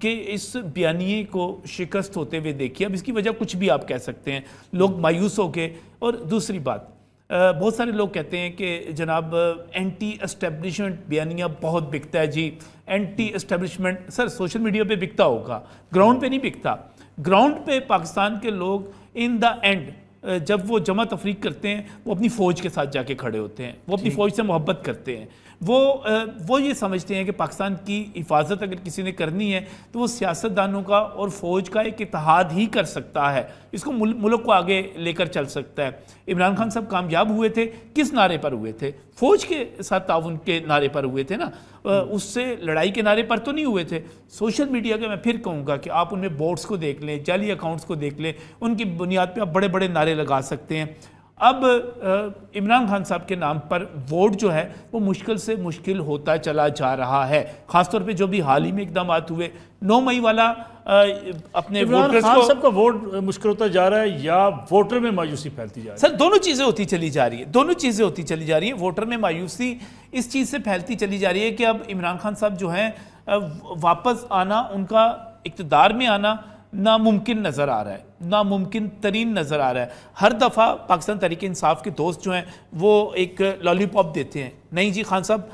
कि इस बयानिए को शिकस्त होते हुए देखिए। अब इसकी वजह कुछ भी आप कह सकते हैं, लोग मायूस हो गए। और दूसरी बात, बहुत सारे लोग कहते हैं कि जनाब एंटी एस्टेब्लिशमेंट बयानिया बहुत बिकता है जी, anti establishment. Sir social media पे बिकता होगा, ग्राउंड पे नहीं बिकता। ग्राउंड पे पाकिस्तान के लोग इन द एंड जब वो जमा तफरीक करते हैं वो अपनी फ़ौज के साथ जाके खड़े होते हैं, वो अपनी फ़ौज से मोहब्बत करते हैं, वो ये समझते हैं कि पाकिस्तान की हिफाजत अगर किसी ने करनी है तो वो सियासतदानों का और फ़ौज का एक इत्तेहाद ही कर सकता है, इसको मुल्क को आगे लेकर चल सकता है। इमरान खान साहब कामयाब हुए थे किस नारे पर हुए थे? फ़ौज के साथ ताउन के नारे पर हुए थे ना, उससे लड़ाई के नारे पर तो नहीं हुए थे। सोशल मीडिया के मैं फिर कहूँगा कि आप उनमें बोट्स को देख लें, जाली अकाउंट्स को देख लें, उनकी बुनियाद पर आप बड़े बड़े नारे लगा सकते हैं। अब इमरान खान साहब के नाम पर वोट जो है वो मुश्किल से मुश्किल होता चला जा रहा है, खासतौर पे जो भी हाल ही में इकदाम हुए 9 मई वाला अपने इमरान खान साहब का वोट मुश्किल होता जा रहा है या वोटर में मायूसी फैलती जा रही है? सर दोनों चीज़ें होती चली जा रही है, दोनों चीज़ें होती चली जा रही है। वोटर में मायूसी इस चीज़ से फैलती चली जा रही है कि अब इमरान खान साहब जो हैं वापस आना, उनका इक़्तिदार में आना नामुमकिन नज़र आ रहा है, नामुमकिन तरीन नज़र आ रहा है। हर दफ़ा पाकिस्तान तहरीक इंसाफ के दोस्त जो हैं वो एक लॉलीपॉप देते हैं, नहीं जी खान साहब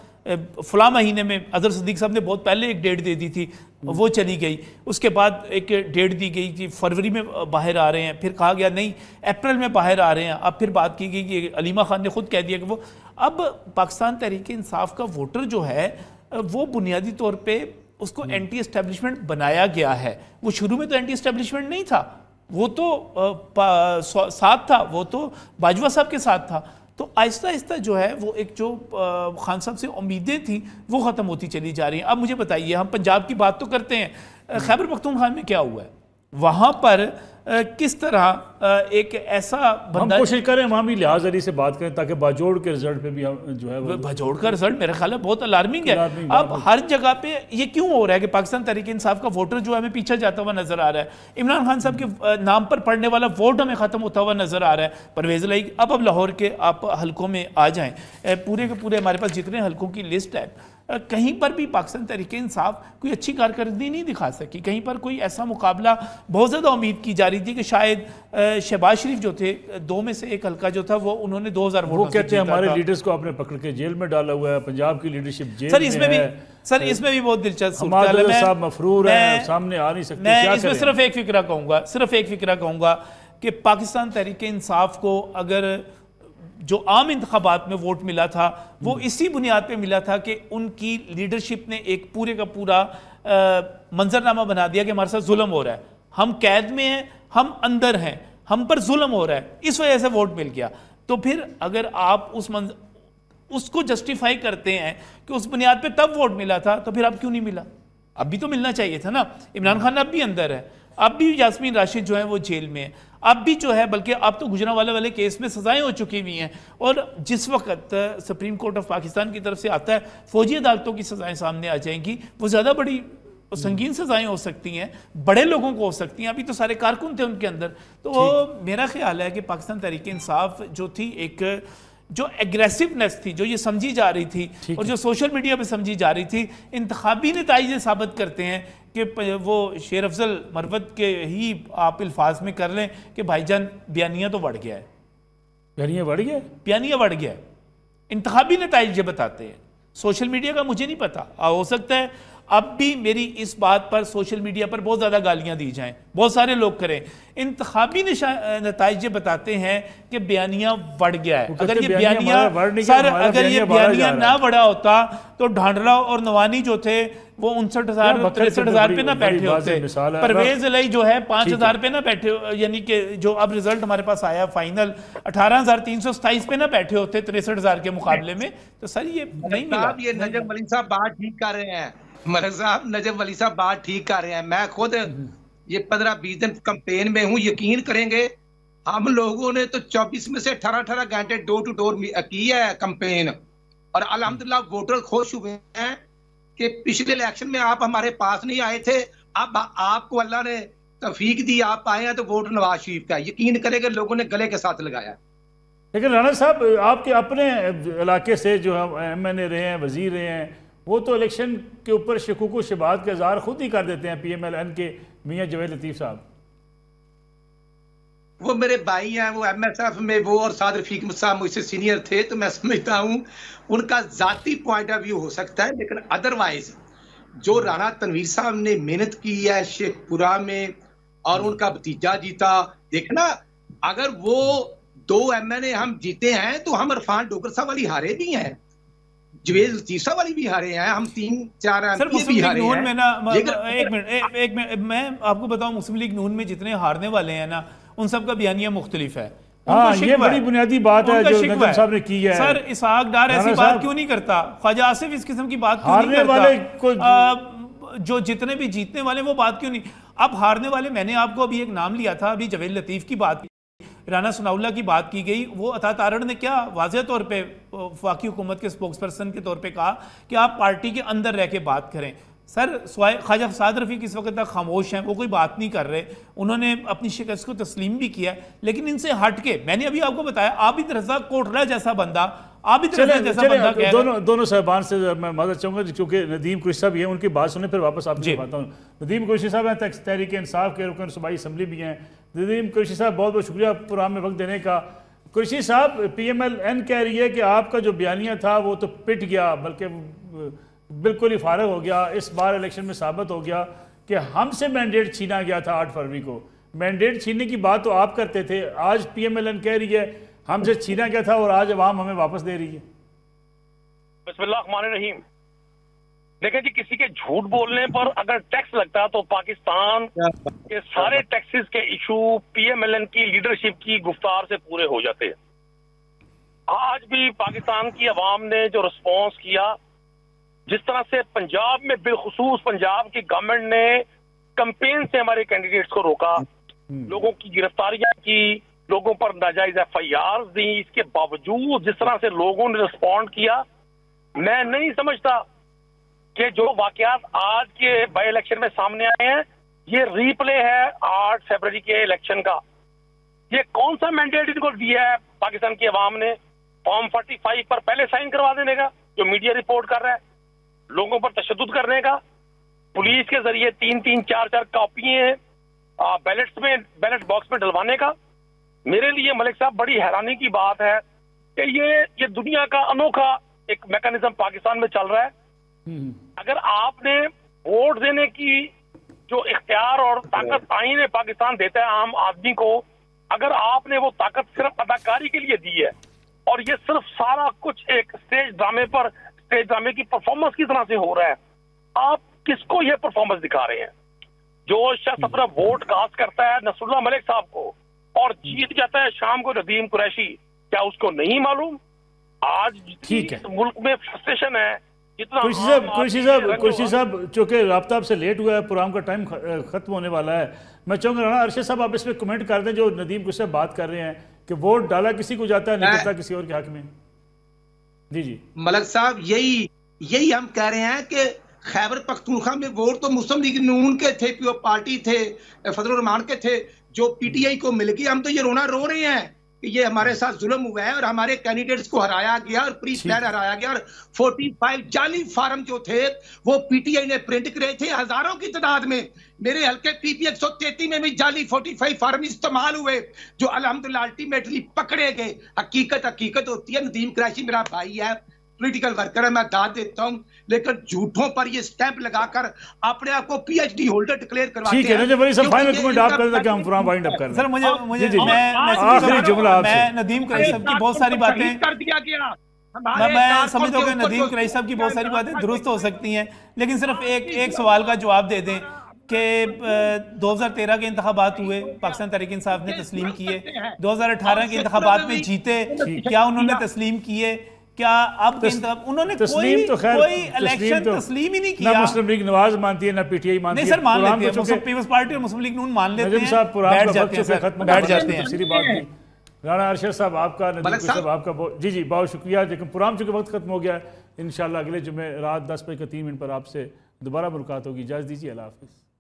फ़लाँ महीने में, अजहर सिद्दीक साहब ने बहुत पहले एक डेट दे दी थी, वो चली गई, उसके बाद एक डेट दी गई कि फरवरी में बाहर आ रहे हैं, फिर कहा गया नहीं अप्रैल में बाहर आ रहे हैं, अब फिर बात की गई कि अलीमा खान ने खुद कह दिया कि वो। अब पाकिस्तान तहरीक इंसाफ का वोटर जो है वो बुनियादी तौर पर उसको एंटी एस्टेब्लिशमेंट बनाया गया है। वो शुरू में तो एंटी एस्टेब्लिशमेंट नहीं था, वो तो साथ था, वो तो बाजवा साहब के साथ था। तो आहिस्ता आहिस्ता जो है वो एक जो खान साहब से उम्मीदें थी वो ख़त्म होती चली जा रही हैं। अब मुझे बताइए, हम पंजाब की बात तो करते हैं, खैबर पख्तूनख्वा में क्या हुआ है? वहाँ पर किस तरह एक ऐसा बंदा, हम कोशिश करें वहाँ भी लिहाज अली से बात करें ताकि बाजोड़ के रिजल्ट पे भी हम जो है वो बाजोड़ का रिजल्ट मेरे ख्याल में बहुत अलार्मिंग है। अब हर जगह पे ये क्यों हो रहा है कि पाकिस्तान तहरीक इंसाफ का वोटर जो है हमें पीछे जाता हुआ नजर आ रहा है, इमरान खान साहब के नाम पर पड़ने वाला वोट हमें खत्म होता हुआ नजर आ रहा है। परवेज़ इलाही, अब लाहौर के आप हल्कों में आ जाएँ, पूरे के पूरे हमारे पास जितने हल्कों की लिस्ट है, कहीं पर भी पाकिस्तान तहरीक इंसाफ कोई अच्छी कारकर्दगी नहीं दिखा सकी। कहीं पर कोई ऐसा मुकाबला, बहुत ज़्यादा उम्मीद की जा रही थी कि शायद शहबाज शरीफ जो थे, 2 में से एक हल्का जो था वो उन्होंने 2000 वोट, वो कहते हैं हमारे लीडर्स को आपने पकड़ के जेल में डाला हुआ है, पंजाब की लीडरशिप जेल सर इसमें भी सर इसमें भी बहुत दिलचस्प साहब मफरूर है, सामने आ नहीं सकते। मैं इसमें सिर्फ एक फिक्रा कहूँगा कि पाकिस्तान तहरीक इंसाफ को अगर जो आम इंतखाबात में वोट मिला था वो इसी बुनियाद पे मिला था कि उनकी लीडरशिप ने एक पूरे का पूरा मंजरनामा बना दिया कि हमारे साथ जुल्म हो रहा है, हम कैद में हैं, हम अंदर हैं, हम पर जुल्म हो रहा है, इस वजह से वोट मिल गया। तो फिर अगर आप उसको जस्टिफाई करते हैं कि उस बुनियाद पे तब वोट मिला था, तो फिर अब क्यों नहीं मिला? अब भी तो मिलना चाहिए था ना। इमरान खान अब भी अंदर है, अब भी यास्मीन राशिद जो है वो जेल में है, अब भी जो है, बल्कि अब तो गुजरांवाला वाले केस में सजाएं हो चुकी हुई हैं। और जिस वक्त सुप्रीम कोर्ट ऑफ पाकिस्तान की तरफ से आता है फौजी अदालतों की सजाएं सामने आ जाएंगी, वो ज़्यादा बड़ी संगीन सजाएं हो सकती हैं, बड़े लोगों को हो सकती हैं। अभी तो सारे कारकुन थे उनके अंदर। तो मेरा ख्याल है कि पाकिस्तान तहरीक इंसाफ जो थी, एक जो एग्रेसिवनेस थी जो ये समझी जा रही थी और जो सोशल मीडिया पे समझी जा रही थी, इंतखाबी नतीजे साबित करते हैं कि वो शेर अफजल मरवत के ही आप अल्फाज में कर लें कि भाईजान बयानिया तो बढ़ गया है, बयानिया बढ़ गया, बयानिया बढ़ गया है। इंतखाबी नतीजे बताते हैं, सोशल मीडिया का मुझे नहीं पता, हो सकता है अब भी मेरी इस बात पर सोशल मीडिया पर बहुत ज़्यादा गालियां दी जाएं, बहुत सारे लोग करें। इंतखाबी नतीजे बताते हैं कि बयानिया बढ़ गया है। अगर ये बयानिया सर, अगर ये बयानिया ना बढ़ा होता तो ढांडरा और नवानी जो थे वो 59,000 63,000 पे ना बैठे होते, परवेज इलाई जो है 5,000 पे ना बैठे, यानी कि जो अब रिजल्ट हमारे पास आया फाइनल 18,327 पे ना बैठे होते 63,000 के मुकाबले में। तो सर ये नहीं मिला। ये नजम वली साहब बात ठीक कर रहे हैं, मलिक साहब नजम वली साहब बात ठीक कर रहे हैं। मैं खुद ये 15-20 दिन कैंपेन में हूँ, यकीन करेंगे हम लोगों ने तो 24 में से 18 घंटे डोर टू डोर की है कैंपेन, और अल्हम्दुलिल्लाह वोटर खुश हुए हैं कि पिछले इलेक्शन में आप हमारे पास नहीं आए थे, अब आपको अल्लाह ने तौफीक दी, आप आए हैं तो वोट नवाज शरीफ का। यकीन करेंगे लोगों ने गले के साथ लगाया। लेकिन राणा साहब, आपके अपने इलाके से जो हम MNA रहे हैं, वजीर रहे हैं, वो तो इलेक्शन के ऊपर शकूक व शुबहात का इज़हार खुद ही कर देते हैं, PMLN के मियाँ जवेद लतीफ़ साहब। वो मेरे भाई हैं, वो MSF में वो और साद रफीक साहब मुझसे सीनियर थे, तो मैं समझता हूँ उनका जाती पॉइंट ऑफ व्यू हो सकता है, लेकिन अदरवाइज जो राणा तनवीर साहब ने मेहनत की है शेखपुरा में और उनका भतीजा जीता, देखना अगर वो 2 MNA हम जीते हैं तो हम इरफान डोगर साहब वाली हारे भी हैं, जवेद लतीफ साहब वाली भी हारे हैं, हम 3-4 MP भी हारे हैं। में ना एक मिनट मैं आपको बताऊं, मुस्लिम लीग नून में जितने हारने वाले हैं ना उन सब का बयानिया मुख्तलिफ है। हाँ, ये बड़ी बुनियादी बात है जो नजम साहब ने की है। सर इसहाक डार ऐसी बात क्यों नहीं करता, ख्वाजा आसिफ इस किस्म की बात क्यों नहीं करता, जो जितने भी जीतने वाले वो बात क्यों नहीं। अब हारने वाले, मैंने आपको अभी एक नाम लिया था, अभी जवेद लतीफ की बात, राना सनाउल्ला की बात की गई, वो अता तारड़ ने क्या वाज़ेह तौर पे वफाकी हुकूमत के स्पोक्स पर्सन के तौर पे कहा कि आप पार्टी के अंदर रह के बात करें। सर ख्वाजा साद रफीक इस वक्त तक खामोश हैं, वो कोई बात नहीं कर रहे, उन्होंने अपनी शिकस्त को तस्लीम भी किया, लेकिन इनसे हट के मैंने अभी आपको बताया आबिद रज़ाक कोटला जैसा बंदा, आबिद रज़ाक जैसा बंदा, दोनों साहबान से मैं माजरत चाहूँगा क्योंकि नदीम कुरैशी साहब भी हैं, उनकी बात सुने फिर वापस आपसे बात हूँ। नदीम कुरैशी साहब हैं, तहरीक इंसाफ के रुकन सूबाई असम्बली भी हैं। नदीम कुरैशी साहब बहुत बहुत शुक्रिया प्रोग्राम में वक्त देने का। कुरैशी साहब, PMLN कह रही है कि आपका जो बयानिया था वो तो पिट गया, बल्कि बिल्कुल ही फारग हो गया, इस बार इलेक्शन में साबित हो गया कि हमसे मैंडेट छीना गया था 8 फरवरी को। मैंडेट छीनने की बात तो आप करते थे, आज PMLN कह रही है हमसे छीना गया था और आज अवाम हमें वापस दे रही है। बिस्मिल्लाहिर्रहमानिर्रहीम। देखिए जी, किसी के झूठ बोलने पर अगर टैक्स लगता तो पाकिस्तान के सारे टैक्सेस के इशू PMLN की लीडरशिप की गुफ्तार से पूरे हो जाते हैं। आज भी पाकिस्तान की अवाम ने जो रिस्पॉन्स किया, जिस तरह से पंजाब में बिलखुसूस पंजाब की गवर्नमेंट ने कैंपेन से हमारे कैंडिडेट्स को रोका, लोगों की गिरफ्तारियां की, लोगों पर नाजायज FIR दी, इसके बावजूद जिस तरह से लोगों ने रिस्पॉन्ड किया, मैं नहीं समझता कि जो वाकयात आज के बाई इलेक्शन में सामने आए हैं ये रीप्ले है 8 फरवरी के इलेक्शन का। ये कौन सा मैंडेट इनको दिया है पाकिस्तान की अवाम ने फॉर्म 45 पर पहले साइन करवा देने का, जो मीडिया रिपोर्ट कर रहा है, लोगों पर तशद्दुद करने का, पुलिस के जरिए 3-3, 4-4 कॉपियां बैलेट बॉक्स में डलवाने का। मेरे लिए मलिक साहब बड़ी हैरानी की बात है कि ये दुनिया का अनोखा एक मैकेनिज्म पाकिस्तान में चल रहा है। अगर आपने वोट देने की जो इख्तियार और ताकत आईन पाकिस्तान देता है आम आदमी को, अगर आपने वो ताकत सिर्फ अदाकारी के लिए दी है और ये सिर्फ सारा कुछ एक स्टेज ड्रामे की परफॉर्मेंस की तरह से हो रहा है, आप किसको ये परफॉर्मेंस दिखा रहे हैं? जो शख्स अपना वोट कास्ट करता है नसरुल्लाह मलिक साहब को और जीत जाता है शाम को नदीम कुरैशी, क्या उसको नहीं मालूम आज ठीक है। इस मुल्क में फ्रस्ट्रेशन है, जितना कुर्सी साहब चूंकि राब्ता आपसे लेट हुआ है, प्रोग्राम का टाइम खत्म होने वाला है, मैं चाहूँगा राना अरशद साहब आप इस पर कमेंट कर दें जो नदीम कुछ बात कर रहे हैं कि वोट डाला किसी को जाता है, निकलता किसी और के हक में। जी जी मलक साहब, यही हम कह रहे हैं कि खैबर पख्तूनख्वा में वोट तो मुस्लिम लीग नून के थे, पीओ पार्टी थे, फजलुर रहमान के थे, जो पीटीआई को मिल गई। हम तो ये रोना रो रहे हैं कि ये हमारे साथ जुल्म हुआ है और हमारे कैंडिडेट्स को हराया गया और प्री प्लान हराया गया, और 45 जाली फार्म जो थे वो पीटीआई ने प्रिंट करे थे हजारों की तादाद में। मेरे हल्के पीपी 133 में भी जाली 45 फार्म इस्तेमाल हुए, जो अल्हम्दुलिल्लाह अल्टीमेटली पकड़े गए। हकीकत होती है। नदीम कुरैशी मेरा भाई है, पॉलिटिकल वर्कर है, मैं दाद देता हूं, लेकिन झूठों पर ये स्टैंप लगाकर अपने आप को पीएचडी होल्डर डिक्लेयर करवाते हैं। ठीक है, वली साहब फाइनल कमेंट आप कर दें कि हम प्रोग्राम वाइंड अप कर दें। सर मुझे आखिरी जुमला आपसे। मैं नदीम कुरैशी साहब की बहुत सारी बातें कर दिया गया। मैं समझता हूँ कि नदीम कुरैशी साहब की बहुत सारी बातें दुरुस्त हो सकती हैं, लेकिन सिर्फ एक सवाल का जवाब दे दें कि 2013 के इंतखाबात हुए, पाकिस्तान तहरीक इंसाफ ने तस्लीम किए, 2018 के इंतखाबात में जीते, क्या उन्होंने तस्लीम किए? क्या अब उन्होंने कोई इलेक्शन तस्लीम ही नहीं किया? ना मुस्लिम लीग नवाज मानती है, ना पीटीआई मानती है। नहीं सर, मान लेते हैं, पीपल्स पार्टी और मुस्लिम लीग नून मान लेते हैं, बैठ जाते हैं। सीधी बात नहीं। राना अरशद साहब आपका, नदीम साहब आपका जी बहुत शुक्रिया। लेकिन प्रोग्राम चूंकि वक्त खत्म हो गया, इंशाल्लाह अगले जुमे रात 10 बजे 3 मिनट पर आपसे दोबारा मुलाकात होगी। इजाज़त दीजिए, अल्लाह हाफ़िज़।